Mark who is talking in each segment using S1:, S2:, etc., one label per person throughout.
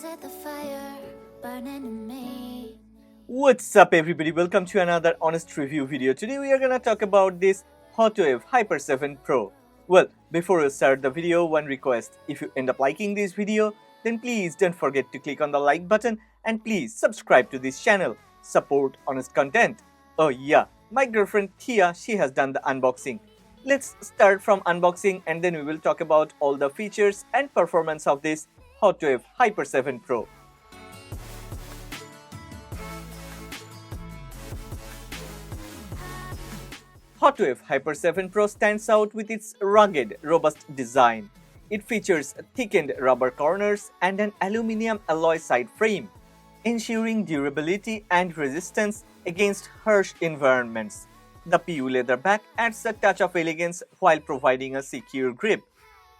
S1: it the fire burning in me?
S2: What's up everybody, welcome to another honest review video. Today we are gonna talk about this Hotwav Hyper 7 Pro. Well, before we start the video, one request. If you end up liking this video, then please don't forget to click on the like button and please subscribe to this channel. Support honest content. Oh yeah, my girlfriend Thea, she has done the unboxing. Let's start from unboxing and then we will talk about all the features and performance of this Hotwav Hyper 7 Pro. Hotwav Hyper 7 Pro stands out with its rugged, robust design. It features thickened rubber corners and an aluminum alloy side frame, ensuring durability and resistance against harsh environments. The PU leather back adds a touch of elegance while providing a secure grip.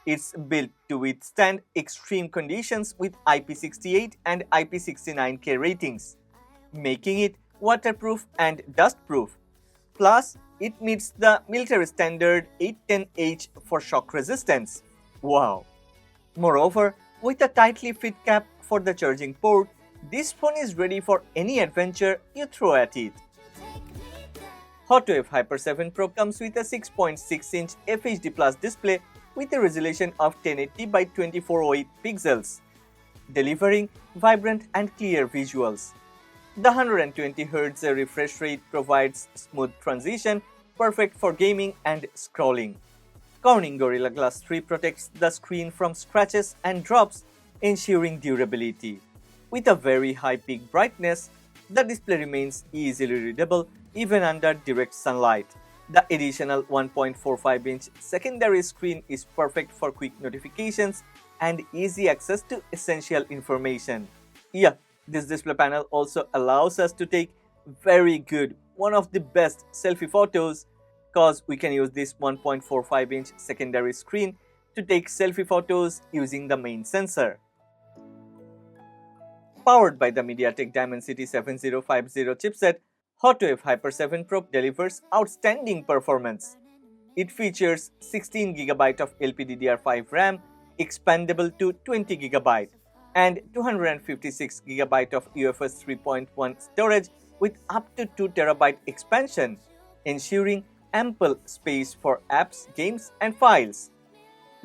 S2: It's built to withstand extreme conditions with IP68 and IP69K ratings, making it waterproof and dustproof. Plus, it meets the military standard 810H for shock resistance. Wow! Moreover, with a tightly fit cap for the charging port, this phone is ready for any adventure you throw at it. Hotwav Hyper 7 Pro comes with a 6.6-inch FHD Plus display with a resolution of 1080 by 2408 pixels, delivering vibrant and clear visuals. The 120Hz refresh rate provides smooth transition, perfect for gaming and scrolling. Corning Gorilla Glass 3 protects the screen from scratches and drops, ensuring durability. With a very high peak brightness, the display remains easily readable even under direct sunlight. The additional 1.45-inch secondary screen is perfect for quick notifications and easy access to essential information. Yeah, this display panel also allows us to take very good, one of the best selfie photos, cause we can use this 1.45-inch secondary screen to take selfie photos using the main sensor. Powered by the MediaTek Dimensity 7050 chipset, Hotwav Hyper 7 Pro delivers outstanding performance. It features 16GB of LPDDR5 RAM, expandable to 20GB, and 256GB of UFS 3.1 storage with up to 2TB expansion, ensuring ample space for apps, games, and files.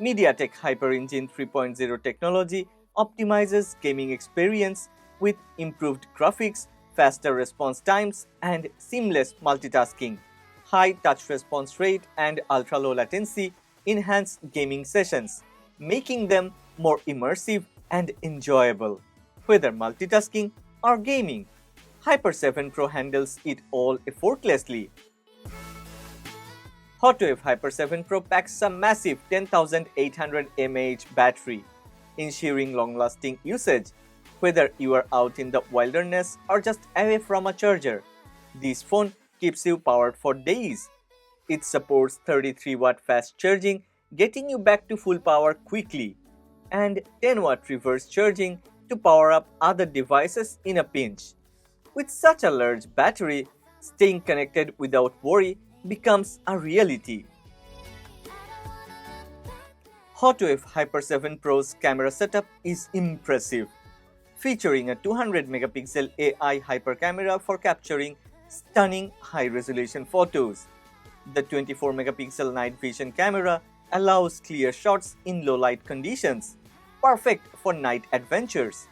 S2: MediaTek Hyper Engine 3.0 technology optimizes gaming experience with improved graphics, faster response times, and seamless multitasking. High touch response rate and ultra-low latency enhance gaming sessions, making them more immersive and enjoyable. Whether multitasking or gaming, Hyper 7 Pro handles it all effortlessly. Hotwav Hyper 7 Pro packs a massive 10,800 mAh battery, ensuring long-lasting usage. Whether you are out in the wilderness or just away from a charger, this phone keeps you powered for days. It supports 33-watt fast charging, getting you back to full power quickly, and 10-watt reverse charging to power up other devices in a pinch. With such a large battery, staying connected without worry becomes a reality. Hotwav Hyper 7 Pro's camera setup is impressive, featuring a 200-megapixel AI hyper camera for capturing stunning high-resolution photos. The 24-megapixel night vision camera allows clear shots in low-light conditions, perfect for night adventures.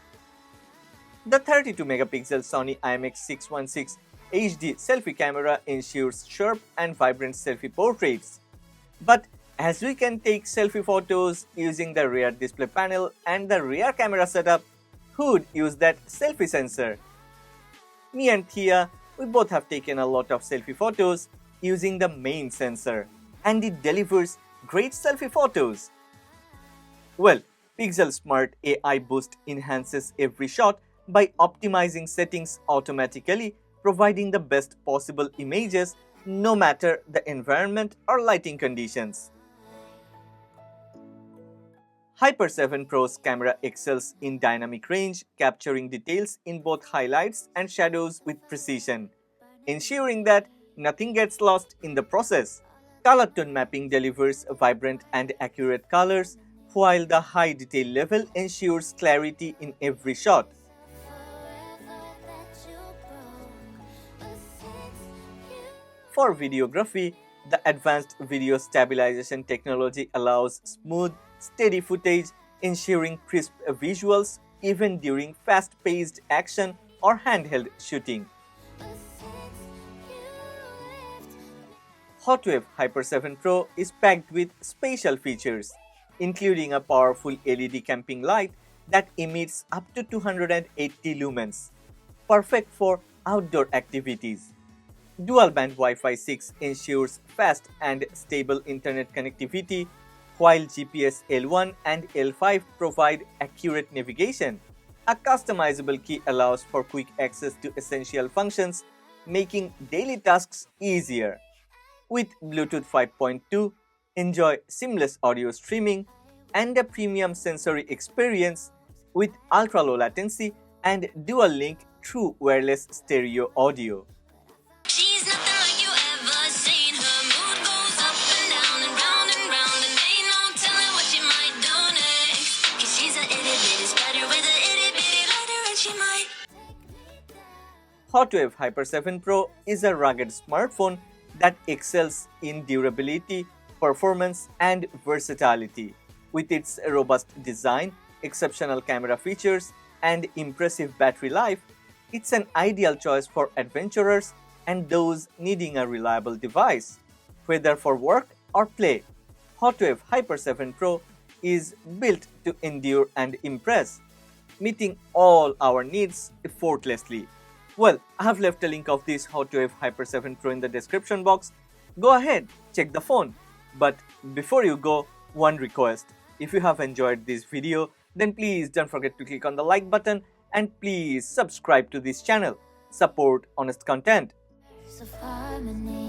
S2: The 32-megapixel Sony IMX616 HD selfie camera ensures sharp and vibrant selfie portraits. But as we can take selfie photos using the rear display panel and the rear camera setup, who would use that selfie sensor? Me and Thea, we both have taken a lot of selfie photos using the main sensor, and it delivers great selfie photos. Well, Pixel Smart AI Boost enhances every shot by optimizing settings automatically, providing the best possible images no matter the environment or lighting conditions. Hyper 7 Pro's camera excels in dynamic range, capturing details in both highlights and shadows with precision, ensuring that nothing gets lost in the process. Color tone mapping delivers vibrant and accurate colors, while the high detail level ensures clarity in every shot. For videography, the advanced video stabilization technology allows smooth, steady footage, ensuring crisp visuals even during fast-paced action or handheld shooting. Hotwav Hyper 7 Pro is packed with special features, including a powerful LED camping light that emits up to 280 lumens, perfect for outdoor activities. Dual-band Wi-Fi 6 ensures fast and stable internet connectivity, while GPS L1 and L5 provide accurate navigation. A customizable key allows for quick access to essential functions, making daily tasks easier. With Bluetooth 5.2, enjoy seamless audio streaming and a premium sensory experience with ultra-low latency and dual-link true wireless stereo audio.
S1: She's nothing like you ever seen. Her mood goes up and down and round and round, and ain't no telling what she might do next. 'Cause she's a itty bitty spider with a itty bitty lighter, and she might.
S2: Hotwav Hyper 7 Pro is a rugged smartphone that excels in durability, performance, and versatility. With its robust design, exceptional camera features, and impressive battery life, it's an ideal choice for adventurers and those needing a reliable device. Whether for work or play, Hotwav Hyper 7 Pro is built to endure and impress, meeting all our needs effortlessly. Well, I have left a link of this Hotwav Hyper 7 Pro in the description box. Go ahead, check the phone. But before you go, one request. If you have enjoyed this video, then please don't forget to click on the like button and please subscribe to this channel. Support honest content.
S1: Of harmony.